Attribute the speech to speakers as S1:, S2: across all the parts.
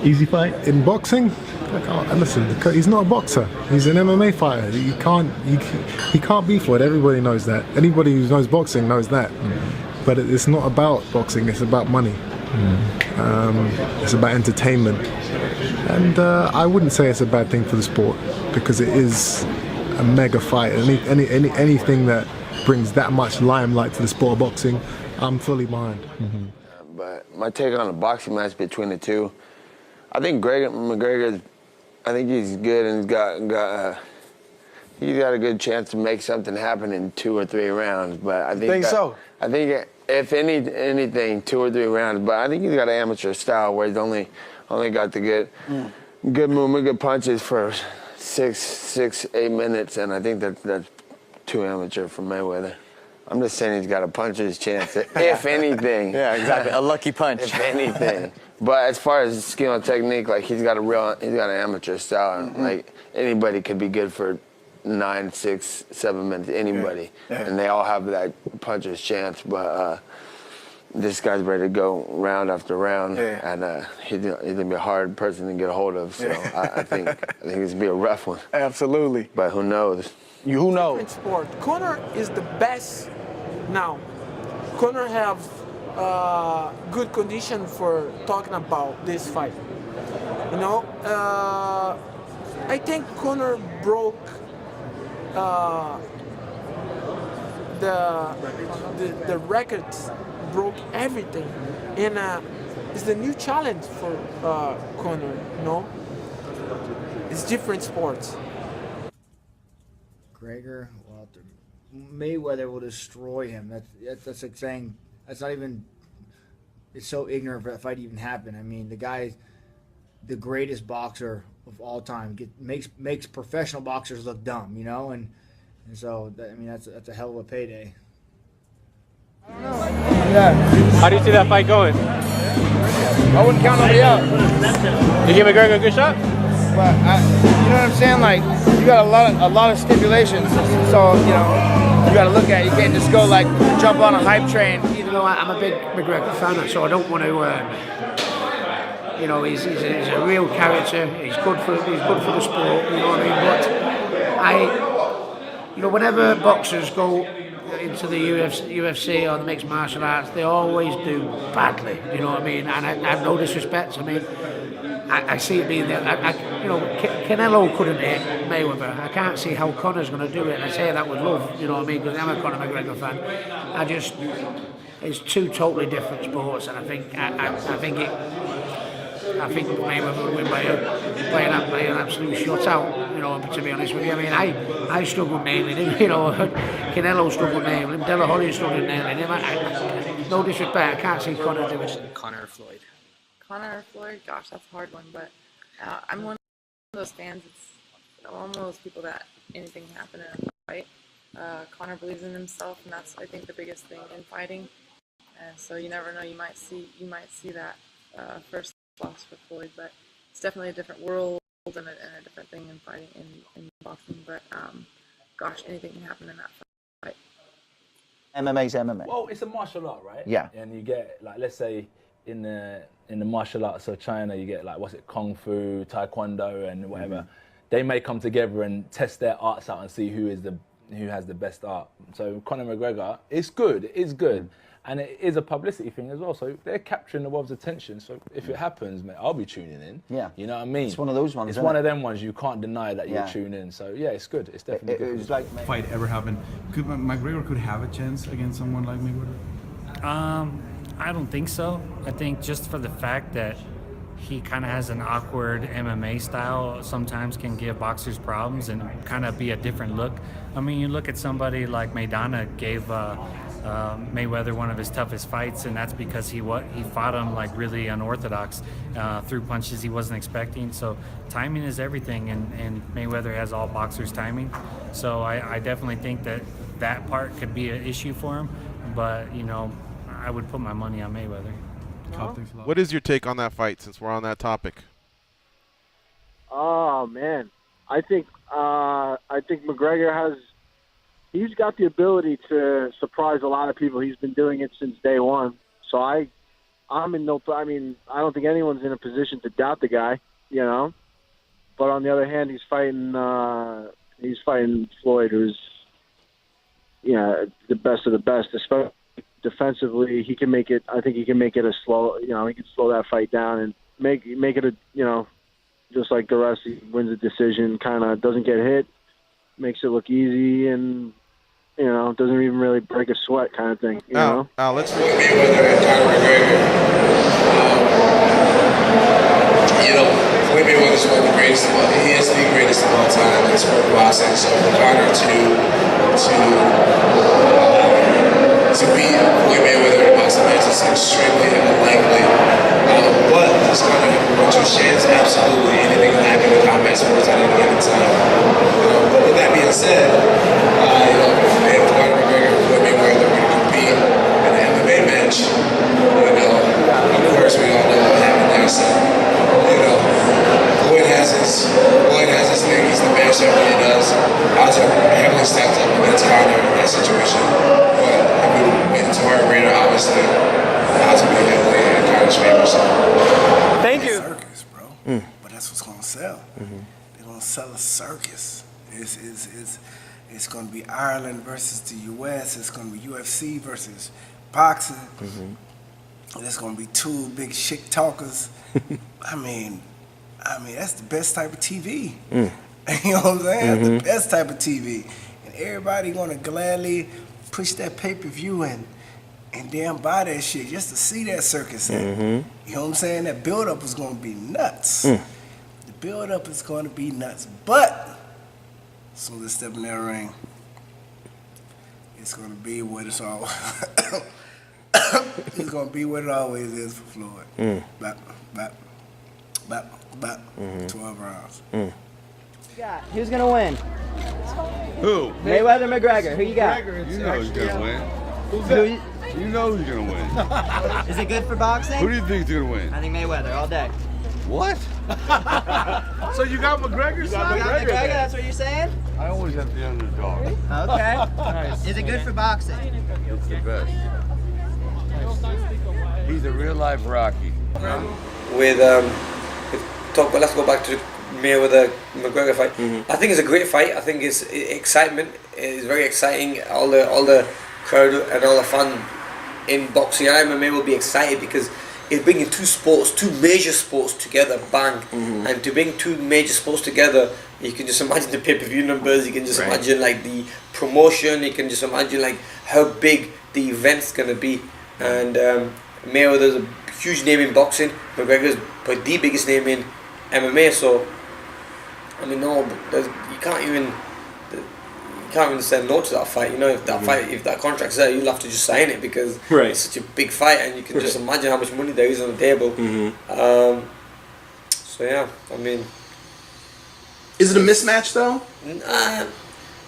S1: Easy fight?
S2: In boxing, listen, he's not a boxer. He's an MMA fighter. He can't be Floyd. Everybody knows that. Anybody who knows boxing knows that. But it's not about boxing. It's about money. It's about entertainment. And I wouldn't say it's a bad thing for the sport because it is a mega fight. Anything that brings that much limelight to the sport of boxing, I'm fully behind.
S3: But my take on a boxing match between the two, I think McGregor, I think he's good and he's got a good chance to make something happen in 2 or 3 rounds. But I think
S4: so.
S3: I think if anything, 2 or 3 rounds. But I think he's got an amateur style where he's only got the good movement, good punches for 6-8 minutes, and I think that's too amateur for Mayweather. I'm just saying he's got a puncher's chance, if anything.
S4: Yeah, exactly. A lucky punch.
S3: If anything. But as far as skill and technique, like he's got an amateur style. And like anybody could be good for 9, 6, 7 minutes. Anybody, and they all have that puncher's chance. But this guy's ready to go round after round, and he's gonna be a hard person to get a hold of. So I think it's gonna be a rough one.
S4: Absolutely.
S3: But who knows?
S4: Who knows?
S5: Different sport. Conor is the best now. Conor have good condition for talking about this fight. You know, I think Conor broke the records, broke everything, and it's the new challenge for Conor. You know, it's different sports.
S6: McGregor, well, Mayweather will destroy him. That's like saying that's not even. It's so ignorant if that fight even happened. I mean, the guy's the greatest boxer of all time. Makes professional boxers look dumb, you know, and so I mean that's a hell of a payday.
S7: I don't know. Yeah. How do you see that fight going?
S8: I wouldn't count nobody out.
S7: You give McGregor a good shot?
S8: But you know what I'm saying? Like you got a lot of stipulations, so you know you got to look at it. You can't just go like jump on a hype train.
S9: You know, I'm a big McGregor fan, so I don't want to. You know, he's a real character. He's good for the sport. You know what I mean? But you know, whenever boxers go into the UFC or the mixed martial arts, they always do badly. You know what I mean? And I have no disrespect. I mean, I see it being there. You know, Canelo couldn't hit Mayweather. I can't see how Conor's going to do it. And I say that with love. You know what I mean? Because I'm a Conor McGregor fan. It's two totally different sports, and I think Mayweather would win by an absolute shutout. You know, to be honest with you, I mean, I struggle nailing him. You know, Canelo struggled nailing him. De La Hoya struggled nailing him. No disrespect, I can't see Conor do it.
S10: Conor or Floyd? Conor or Floyd? Gosh, that's a hard one. But I'm one of those fans. I'm one of those people that anything can happen in a fight. Conor believes in himself, and that's I think the biggest thing in fighting. And so you never know. You might see that first loss for Floyd, but it's definitely a different world and a different thing in fighting in boxing. But gosh, anything can happen in that fight.
S4: MMA's MMA.
S11: Well, it's a martial art, right?
S4: Yeah.
S11: And you get like, let's say, in the martial arts of China, you get like kung fu, taekwondo, and whatever. They may come together and test their arts out and see who has the best art. So Conor McGregor, it's good, and it is a publicity thing as well. So they're capturing the world's attention. So if it happens, mate, I'll be tuning in.
S4: Yeah.
S11: You know what I mean?
S4: It's one of those ones.
S11: It's one of them ones you can't deny that you'll tune in. So yeah, it's good. It's definitely good.
S4: It's like
S1: Fight ever happen? Could McGregor could have a chance against someone like Mayweather?
S12: I don't think so. I think just for the fact that he kind of has an awkward MMA style sometimes can give boxers problems and kind of be a different look. I mean, you look at somebody like Maidana gave Mayweather one of his toughest fights, and that's because he fought him like really unorthodox, threw punches he wasn't expecting. So timing is everything, and Mayweather has all boxers' timing. So I definitely think that part could be an issue for him, but you know, I would put my money on Mayweather.
S13: What is your take on that fight, since we're on that topic?
S14: Oh man, I think McGregor he's got the ability to surprise a lot of people. He's been doing it since day one. So I I'm in no. I mean, I don't think anyone's in a position to doubt the guy. You know, but on the other hand, he's fighting Floyd, who's the best of the best. Especially defensively, he can make it. I think he can make it a slow. He can slow that fight down and make it a just like the rest. He wins a decision, kind of doesn't get hit, makes it look easy, and doesn't even really break a sweat, kind of thing. You know.
S13: Let's.
S15: Mayweather and Conor McGregor. Floyd Mayweather is one of the greatest. He is the greatest of all time in sport boxing. So for Conor to beat Floyd Mayweather in a boxing match is extremely unlikely. But does Conor have a bunch of chance? Absolutely. Anything can happen in combat sports at any given time. But with that being said, if Conor McGregor and Floyd Mayweather were to compete in an MMA match, of course we all know what happened there. So, Floyd has his thing. He's the match that really does. Odds are heavily stacked up against Conor in that situation. But if we made it to our arena, obviously, odds would be heavily in Conor's favor. So.
S5: Thank you.
S16: Circus, bro. But that's what's gonna sell. They're gonna sell a circus. It's gonna be Ireland versus the U.S. It's gonna be UFC versus boxing. There's gonna be two big shit talkers. I mean, that's the best type of TV. You know what I'm saying? That's the best type of TV. And everybody gonna gladly push that pay-per-view and damn buy that shit just to see that circus. You know what I'm saying? That build-up is gonna be nuts. The build-up is gonna be nuts. But as soon as they step in that ring, it's gonna be what it's all. It's gonna be what it always is for Floyd. Bap, bap, bap, bap. 12 rounds.
S4: Who's gonna win?
S13: Who?
S4: Mayweather, McGregor. Who you got?
S17: You know who's gonna win. You know who's gonna win.
S4: Is it good for boxing?
S17: Who do you think's gonna win?
S4: I think Mayweather all day.
S17: What?
S13: So you got McGregor?
S4: You got McGregor, that's what you're saying?
S17: I always have the underdog.
S4: Okay. Is it good for boxing?
S17: It's the best. He's a real life Rocky.
S18: Let's go back to the Mayweather McGregor fight. I think it's a great fight. I think it's excitement. It's very exciting. All the crowd and all the fun in boxing and MMA will be excited because it's bringing two major sports together. Bang! And to bring two major sports together, you can just imagine the pay-per-view numbers. You can just imagine like the promotion. You can just imagine like how big the event's gonna be. And Mayweather's a huge name in boxing. McGregor's probably the biggest name in MMA. So I mean, you can't even say no to that fight. If that contract's there, you'll have to just sign it because it's such a big fight, and you can just imagine how much money there is on the table. So yeah, I mean,
S19: is it a mismatch though?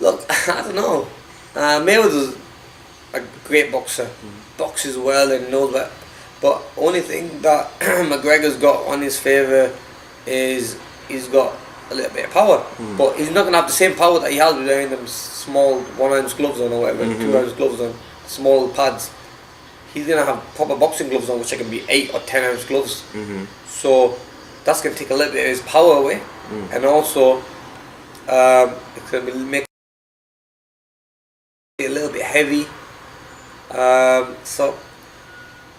S18: Look, I don't know. Mayweather's a great boxer, boxes well and knows that. But only thing that McGregor's got on his favour is he's got a little bit of power, but he's not gonna have the same power that he has with wearing them small 1-ounce gloves on or whatever, 2-ounce gloves on, small pads. He's gonna have proper boxing gloves on, which can be 8 or 10-ounce gloves. So that's gonna take a little bit of his power away, and also it's gonna make it a little bit heavy. So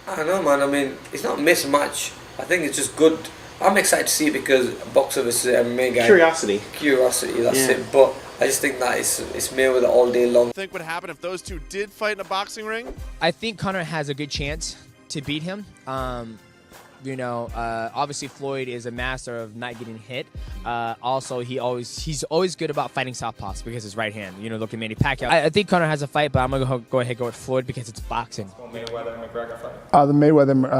S18: I don't know, man. I mean, it's not a mismatch. I think it's just good. I'm excited to see it because boxer versus MMA guy.
S19: Curiosity,
S18: that's it. But I just think that it's Mayweather all day long.
S13: Think what happened if those two did fight in a boxing ring?
S20: I think Conor has a good chance to beat him. Obviously Floyd is a master of not getting hit. Also, he's always good about fighting southpaws because his right hand. Look at Manny Pacquiao. I think Conor has a fight, but I'm gonna go ahead and go with Floyd because it's boxing.
S2: The Mayweather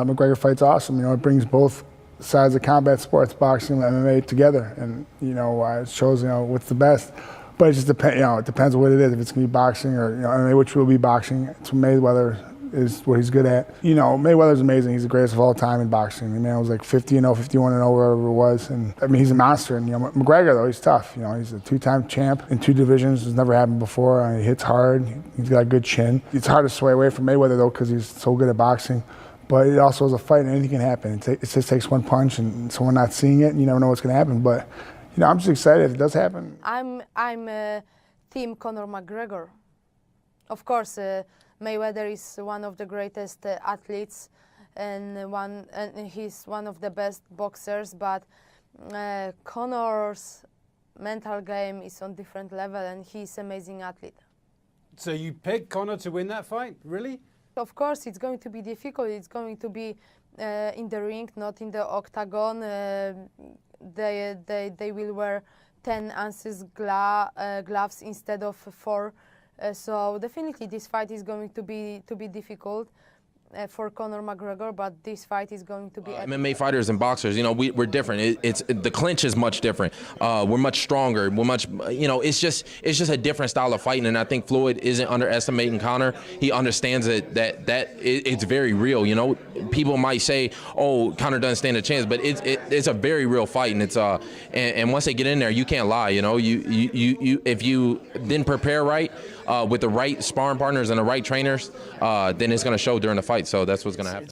S2: McGregor fight's awesome. It brings both sides of combat sports, boxing and MMA together, and it shows what's the best. But it just depends. It depends what it is. If it's gonna be boxing or MMA, which will be boxing. It's Mayweather is what he's good at. Mayweather's amazing. He's the greatest of all time in boxing. The man was like 50-0, 51-0, wherever it was. And I mean, he's a monster. And McGregor though, he's tough. He's a 2-time champ in 2 divisions. It's never happened before. He hits hard. He's got a good chin. It's hard to sway away from Mayweather though because he's so good at boxing.
S21: But it also is a fight, and anything can happen. It just takes one punch, and someone not seeing it, you never know what's going to happen. But I'm just excited if it does happen.
S22: I'm Team Conor McGregor. Of course, Mayweather is one of the greatest athletes, and he's one of the best boxers. But Conor's mental game is on different level, and he's an amazing athlete.
S23: So you picked Conor to win that fight, really?
S22: Of course, it's going to be difficult. It's going to be in the ring, not in the octagon. They will wear 10 ounces gloves instead of 4. So definitely, this fight is going to be difficult for Conor McGregor, but this fight is going to be.
S24: MMA fighters and boxers, we're different. The clinch is much different. We're much stronger. We're much, it's just a different style of fighting. And I think Floyd isn't underestimating Conor. He understands that it's very real. People might say, "Oh, Conor doesn't stand a chance," but it's a very real fight, and it's and once they get in there, you can't lie. You if you then prepare right with the right sparring partners and the right trainers, then it's going to show during the fight. So that's what's going to happen.